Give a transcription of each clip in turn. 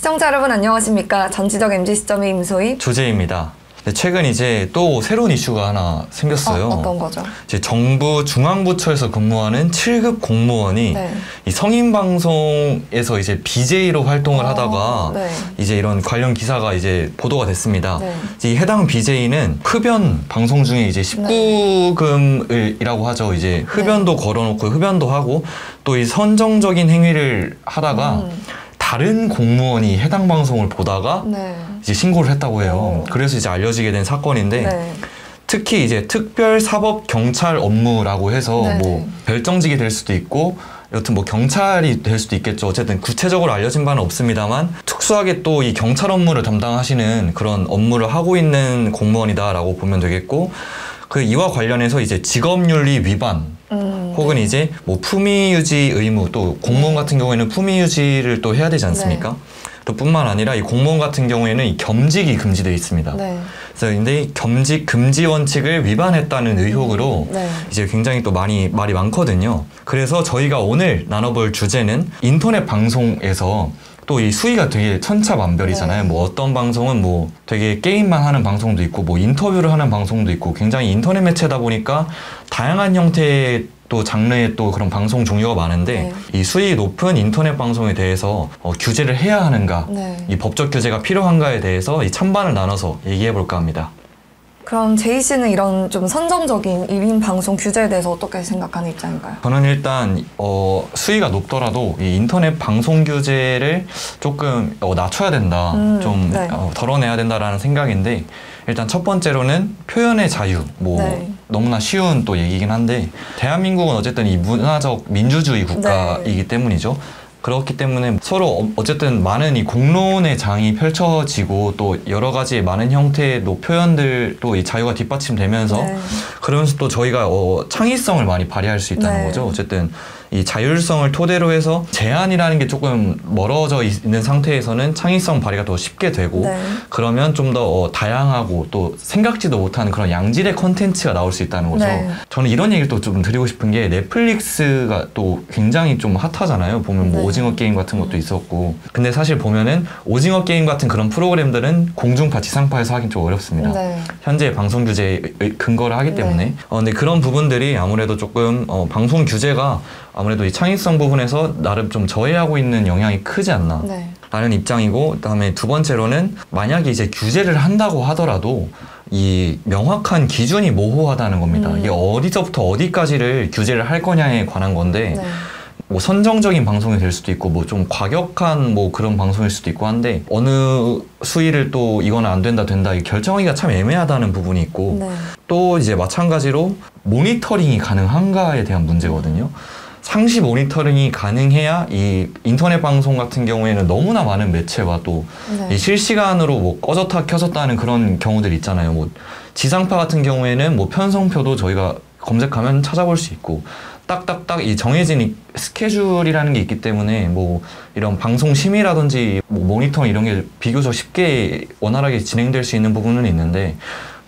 시청자 여러분 안녕하십니까? 전지적 MZ 시점의 임소희 조재입니다. 최근 이제 또 새로운 이슈가 하나 생겼어요. 어떤 거죠? 이제 정부 중앙부처에서 근무하는 7급 공무원이 이 성인방송에서 이제 BJ로 활동을 하다가 이제 이런 관련 기사가 이제 보도가 됐습니다. 이 해당 BJ는 흡연 방송 중에 이제 19금이라고 하죠. 이제 흡연도 걸어놓고 흡연도 하고 또 이 선정적인 행위를 하다가 다른 공무원이 해당 방송을 보다가 이제 신고를 했다고 해요. 그래서 이제 알려지게 된 사건인데 특히 이제 특별사법경찰 업무라고 해서 뭐 별정직이 될 수도 있고 여튼 뭐 경찰이 될 수도 있겠죠. 어쨌든 구체적으로 알려진 바는 없습니다만 특수하게 또 이 경찰 업무를 담당하시는 그런 업무를 하고 있는 공무원이다라고 보면 되겠고 그 이와 관련해서 이제 직업윤리 위반 혹은 이제 뭐 품위 유지 의무 또 공무원 같은 경우에는 품위 유지를 또 해야 되지 않습니까? 또 뿐만 아니라 이 공무원 같은 경우에는 이 겸직이 금지되어 있습니다. 그래서 근데 이 겸직 금지 원칙을 위반했다는 의혹으로 이제 굉장히 또 말이 많거든요. 그래서 저희가 오늘 나눠볼 주제는 인터넷 방송에서 또 이 수위가 되게 천차만별이잖아요. 뭐 어떤 방송은 뭐 되게 게임만 하는 방송도 있고 뭐 인터뷰를 하는 방송도 있고 굉장히 인터넷 매체다 보니까 다양한 형태의 또 장르의 또 그런 방송 종류가 많은데 이 수위 높은 인터넷 방송에 대해서 규제를 해야 하는가 이 법적 규제가 필요한가에 대해서 이 찬반을 나눠서 얘기해 볼까 합니다. 그럼 제이 씨는 이런 좀 선정적인 1인 방송 규제에 대해서 어떻게 생각하는 입장인가요? 저는 일단 수위가 높더라도 이 인터넷 방송 규제를 조금 낮춰야 된다, 좀 덜어내야 된다라는 생각인데 일단 첫 번째로는 표현의 자유, 뭐 너무나 쉬운 또 얘기긴 한데 대한민국은 어쨌든 이 문화적 민주주의 국가이기 때문이죠. 그렇기 때문에 서로 어쨌든 많은 이 공론의 장이 펼쳐지고 또 여러 가지 많은 형태의 또 표현들 또 이 자유가 뒷받침되면서 그러면서 또 저희가 창의성을 많이 발휘할 수 있다는 거죠. 어쨌든 이 자율성을 토대로 해서 제한이라는 게 조금 멀어져 있는 상태에서는 창의성 발휘가 더 쉽게 되고 그러면 좀 더 다양하고 또 생각지도 못한 그런 양질의 콘텐츠가 나올 수 있다는 거죠. 저는 이런 얘기를 또 좀 드리고 싶은 게 넷플릭스가 또 굉장히 좀 핫하잖아요. 보면 뭐 오징어 게임 같은 것도 있었고 근데 사실 보면은 오징어 게임 같은 그런 프로그램들은 공중파, 지상파에서 하긴 좀 어렵습니다. 현재 방송 규제에 근거를 하기 때문에 근데 그런 부분들이 아무래도 조금 방송 규제가 아무래도 이 창의성 부분에서 나름 좀 저해하고 있는 영향이 크지 않나 라는 입장이고 그다음에 두 번째로는 만약에 이제 규제를 한다고 하더라도 이 명확한 기준이 모호하다는 겁니다. 이게 어디서부터 어디까지를 규제를 할 거냐에 관한 건데 뭐 선정적인 방송이 될 수도 있고 뭐 좀 과격한 뭐 그런 방송일 수도 있고 한데 어느 수위를 또 이거는 안 된다 이 결정하기가 참 애매하다는 부분이 있고 또 이제 마찬가지로 모니터링이 가능한가에 대한 문제거든요. 상시 모니터링이 가능해야 이 인터넷 방송 같은 경우에는 너무나 많은 매체와 또 이 실시간으로 뭐 꺼졌다 켜졌다 하는 그런 경우들이 있잖아요. 뭐 지상파 같은 경우에는 뭐 편성표도 저희가 검색하면 찾아볼 수 있고 딱딱딱 이 정해진 스케줄이라는 게 있기 때문에 뭐 이런 방송 심의라든지 뭐 모니터링 이런 게 비교적 쉽게 원활하게 진행될 수 있는 부분은 있는데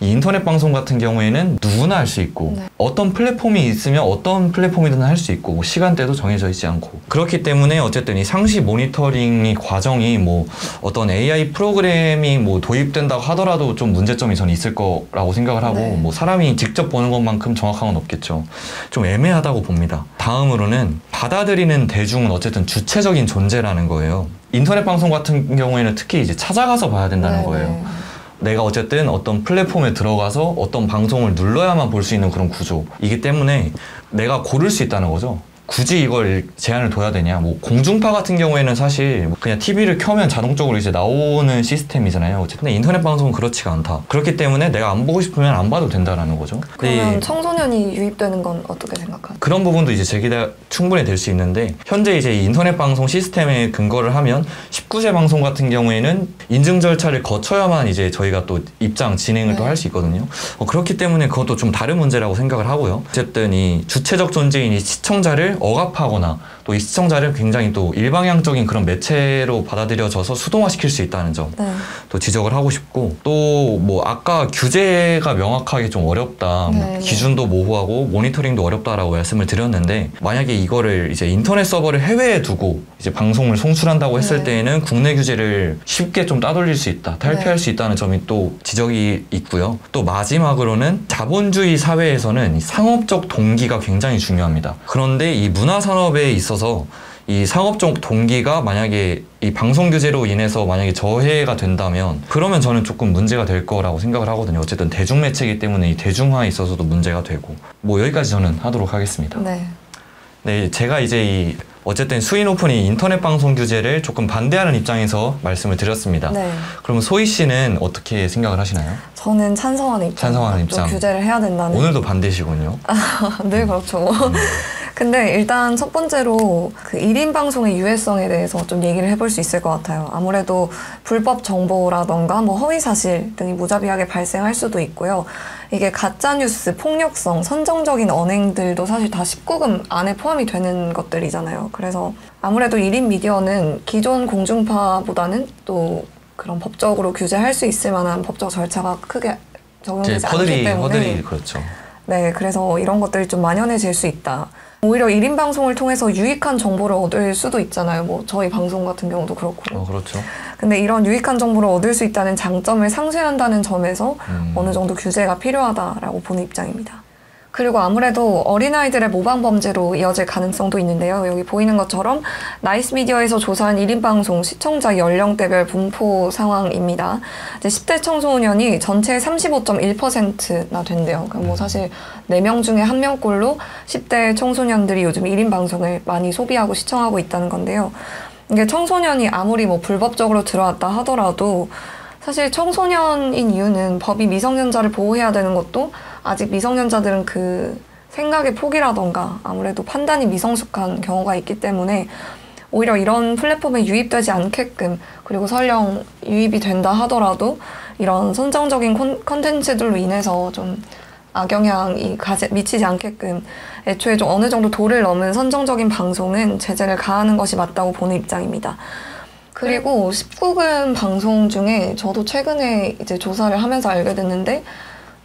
이 인터넷 방송 같은 경우에는 누구나 할 수 있고 어떤 플랫폼이 있으면 어떤 플랫폼이든 할 수 있고 뭐 시간대도 정해져 있지 않고 그렇기 때문에 어쨌든 이 상시 모니터링 과정이 뭐 어떤 AI 프로그램이 뭐 도입된다고 하더라도 좀 문제점이 저는 있을 거라고 생각을 하고 뭐 사람이 직접 보는 것만큼 정확한 건 없겠죠. 좀 애매하다고 봅니다. 다음으로는 받아들이는 대중은 어쨌든 주체적인 존재라는 거예요. 인터넷 방송 같은 경우에는 특히 이제 찾아가서 봐야 된다는 거예요. 내가 어쨌든 어떤 플랫폼에 들어가서 어떤 방송을 눌러야만 볼 수 있는 그런 구조이기 때문에 내가 고를 수 있다는 거죠. 굳이 이걸 제한을 둬야 되냐. 뭐 공중파 같은 경우에는 사실 그냥 TV를 켜면 자동적으로 이제 나오는 시스템이잖아요. 어쨌든 인터넷 방송은 그렇지가 않다. 그렇기 때문에 내가 안 보고 싶으면 안 봐도 된다라는 거죠. 그러면 청소년이 유입되는 건 어떻게 생각하세요? 그런 부분도 이제 제기가 충분히 될 수 있는데 현재 이제 인터넷 방송 시스템에 근거를 하면 19세 방송 같은 경우에는 인증 절차를 거쳐야만 이제 저희가 또 입장 진행을 또 할 수 있거든요. 그렇기 때문에 그것도 좀 다른 문제라고 생각을 하고요. 어쨌든 이 주체적 존재인 이 시청자를 억압하거나 또 이 시청자를 굉장히 또 일방향적인 그런 매체로 받아들여져서 수동화시킬 수 있다는 점 또 지적을 하고 싶고, 또 뭐 아까 규제가 명확하게 좀 어렵다, 기준도 모호하고 모니터링도 어렵다라고 말씀을 드렸는데, 만약에 이거를 이제 인터넷 서버를 해외에 두고 이제 방송을 송출한다고 했을 때에는 국내 규제를 쉽게 좀 따돌릴 수 있다, 탈피할 수 있다는 점이 또 지적이 있고요. 또 마지막으로는 자본주의 사회에서는 상업적 동기가 굉장히 중요합니다. 그런데 이 문화산업에 있어서 이 상업적 동기가 만약에 이 방송 규제로 인해서 만약에 저해가 된다면, 그러면 저는 조금 문제가 될 거라고 생각을 하거든요. 어쨌든 대중매체이기 때문에 이 대중화에 있어서도 문제가 되고, 뭐 여기까지 저는 하도록 하겠습니다. 네, 제가 이제 어쨌든 수인오픈이 인터넷 방송 규제를 조금 반대하는 입장에서 말씀을 드렸습니다. 그럼 소희 씨는 어떻게 생각을 하시나요? 저는 찬성하는 입장. 규제를 해야 된다는. 오늘도 반대시군요. 늘 그렇죠. 근데 일단 첫 번째로 그 1인 방송의 유해성에 대해서 좀 얘기를 해볼 수 있을 것 같아요. 아무래도 불법 정보라던가 뭐 허위 사실 등이 무자비하게 발생할 수도 있고요. 이게 가짜뉴스, 폭력성, 선정적인 언행들도 사실 다 19금 안에 포함이 되는 것들이잖아요. 그래서 아무래도 1인 미디어는 기존 공중파보다는 또 그런 법적으로 규제할 수 있을 만한 법적 절차가 크게 적용되지 않기 때문에 그렇죠. 네, 그래서 이런 것들이 좀 만연해질 수 있다. 오히려 1인 방송을 통해서 유익한 정보를 얻을 수도 있잖아요. 뭐 저희 방송 같은 경우도 그렇고. 그렇죠. 근데 이런 유익한 정보를 얻을 수 있다는 장점을 상쇄한다는 점에서 어느 정도 규제가 필요하다라고 보는 입장입니다. 그리고 아무래도 어린아이들의 모방 범죄로 이어질 가능성도 있는데요. 여기 보이는 것처럼 나이스 미디어에서 조사한 1인 방송 시청자 연령대별 분포 상황입니다. 이제 10대 청소년이 전체의 35.1%나 된대요. 그러니까 뭐 사실 4명 중에 1명꼴로 10대 청소년들이 요즘 1인 방송을 많이 소비하고 시청하고 있다는 건데요. 이게 청소년이 아무리 뭐 불법적으로 들어왔다 하더라도 사실 청소년인 이유는 법이 미성년자를 보호해야 되는 것도, 아직 미성년자들은 그 생각의 폭이라던가 아무래도 판단이 미성숙한 경우가 있기 때문에 오히려 이런 플랫폼에 유입되지 않게끔, 그리고 설령 유입이 된다 하더라도 이런 선정적인 콘텐츠들로 인해서 좀 악영향이 미치지 않게끔 애초에 좀 어느 정도 도를 넘은 선정적인 방송은 제재를 가하는 것이 맞다고 보는 입장입니다. 그리고 19금 방송 중에 저도 최근에 이제 조사를 하면서 알게 됐는데,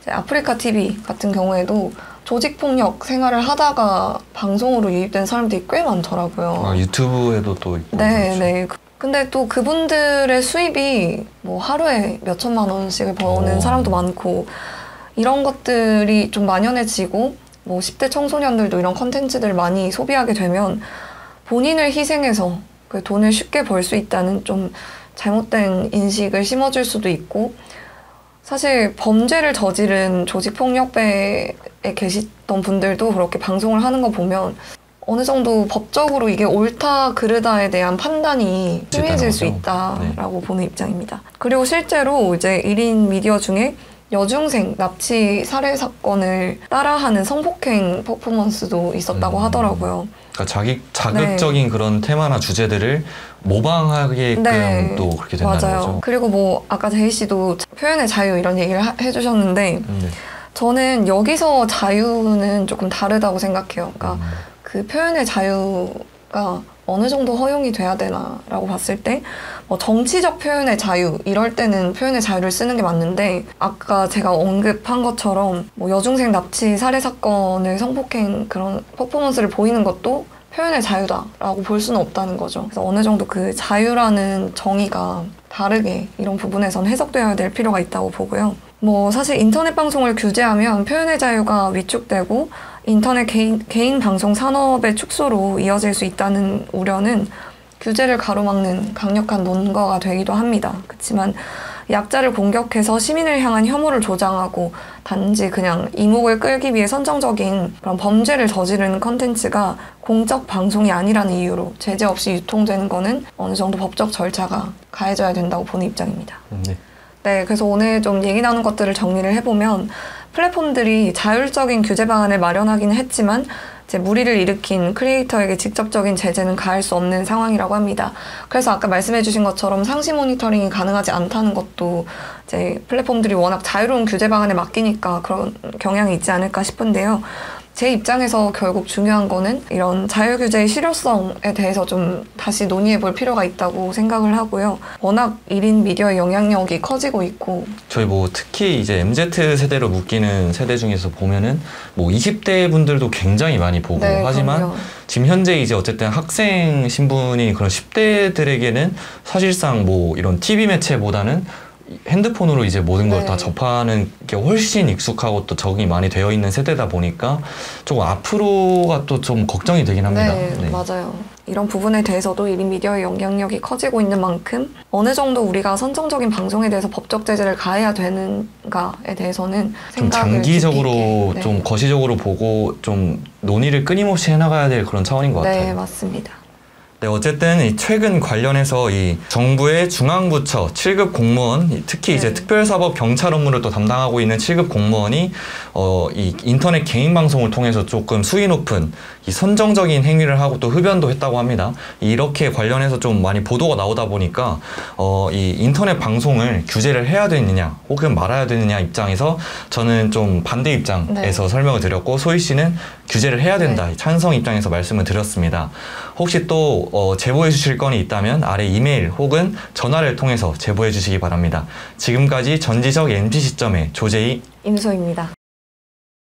아프리카 TV 같은 경우에도 조직폭력 생활을 하다가 방송으로 유입된 사람들이 꽤 많더라고요. 유튜브에도 또 있고. 네. 근데 또 그분들의 수입이 뭐 하루에 몇 천만 원씩을 버는 사람도 많고, 이런 것들이 좀 만연해지고, 뭐 10대 청소년들도 이런 컨텐츠들을 많이 소비하게 되면 본인을 희생해서 그 돈을 쉽게 벌 수 있다는 좀 잘못된 인식을 심어줄 수도 있고, 사실 범죄를 저지른 조직폭력배에 계시던 분들도 그렇게 방송을 하는 거 보면 어느 정도 법적으로 이게 옳다 그르다에 대한 판단이 희미해질 수 있다라고 보는 입장입니다. 그리고 실제로 이제 1인 미디어 중에 여중생 납치 살해 사건을 따라하는 성폭행 퍼포먼스도 있었다고 하더라고요. 그러니까 자극적인 그런 테마나 주제들을 모방하게끔 또 그렇게 된다는 거죠. 그리고 뭐 아까 제이 씨도 표현의 자유 이런 얘기를 해주셨는데 저는 여기서 자유는 조금 다르다고 생각해요. 그러니까 그 표현의 자유가 어느 정도 허용이 돼야 되나라고 봤을 때, 뭐 정치적 표현의 자유 이럴 때는 표현의 자유를 쓰는 게 맞는데, 아까 제가 언급한 것처럼 뭐 여중생 납치 살해 사건을 성폭행 그런 퍼포먼스를 보이는 것도 표현의 자유다라고 볼 수는 없다는 거죠. 그래서 어느 정도 그 자유라는 정의가 다르게 이런 부분에선 해석되어야 될 필요가 있다고 보고요. 뭐 사실 인터넷 방송을 규제하면 표현의 자유가 위축되고 인터넷 개인 방송 산업의 축소로 이어질 수 있다는 우려는 규제를 가로막는 강력한 논거가 되기도 합니다. 그렇지만 약자를 공격해서 시민을 향한 혐오를 조장하고 단지 그냥 이목을 끌기 위해 선정적인 그런 범죄를 저지르는 컨텐츠가 공적 방송이 아니라는 이유로 제재 없이 유통되는 거는 어느 정도 법적 절차가 가해져야 된다고 보는 입장입니다. 네, 그래서 오늘 좀 얘기 나눈 것들을 정리를 해보면 플랫폼들이 자율적인 규제 방안을 마련하기는 했지만 이제 무리를 일으킨 크리에이터에게 직접적인 제재는 가할 수 없는 상황이라고 합니다. 그래서 아까 말씀해주신 것처럼 상시 모니터링이 가능하지 않다는 것도 이제 플랫폼들이 워낙 자유로운 규제 방안에 맡기니까 그런 경향이 있지 않을까 싶은데요. 제 입장에서 결국 중요한 거는 이런 자율규제의 실효성에 대해서 좀 다시 논의해 볼 필요가 있다고 생각을 하고요. 워낙 1인 미디어의 영향력이 커지고 있고 저희 뭐 특히 이제 MZ 세대로 묶이는 세대 중에서 보면은 뭐 20대 분들도 굉장히 많이 보고 네, 하지만 그럼요. 지금 현재 이제 어쨌든 학생 신분인 그런 10대들에게는 사실상 뭐 이런 TV 매체보다는 핸드폰으로 이제 모든 걸 다 네. 접하는 게 훨씬 익숙하고 또 적응이 많이 되어 있는 세대다 보니까 조금 앞으로가 또 좀 걱정이 되긴 합니다. 네, 맞아요. 이런 부분에 대해서도 1인 미디어의 영향력이 커지고 있는 만큼 어느 정도 우리가 선정적인 방송에 대해서 법적 제재를 가해야 되는가에 대해서는 좀 생각을 장기적으로 깊게, 네. 좀 거시적으로 보고 좀 논의를 끊임없이 해나가야 될 그런 차원인 것 같아요. 네, 맞습니다. 네, 어쨌든 이 최근 관련해서 이 정부의 중앙부처 7급 공무원, 특히 이제 네. 특별사법 경찰 업무를 또 담당하고 있는 7급 공무원이 이 인터넷 개인 방송을 통해서 조금 수위 높은 이 선정적인 행위를 하고 또 흡연도 했다고 합니다. 이렇게 관련해서 좀 많이 보도가 나오다 보니까 이 인터넷 방송을 규제를 해야 되느냐 혹은 말아야 되느냐 입장에서 저는 좀 반대 입장에서 네. 설명을 드렸고 소희 씨는 규제를 해야 된다 찬성 입장에서 말씀을 드렸습니다. 혹시 또 제보해 주실 건이 있다면 아래 이메일 혹은 전화를 통해서 제보해 주시기 바랍니다. 지금까지 전지적 NP 시점의 조제희 임소입니다.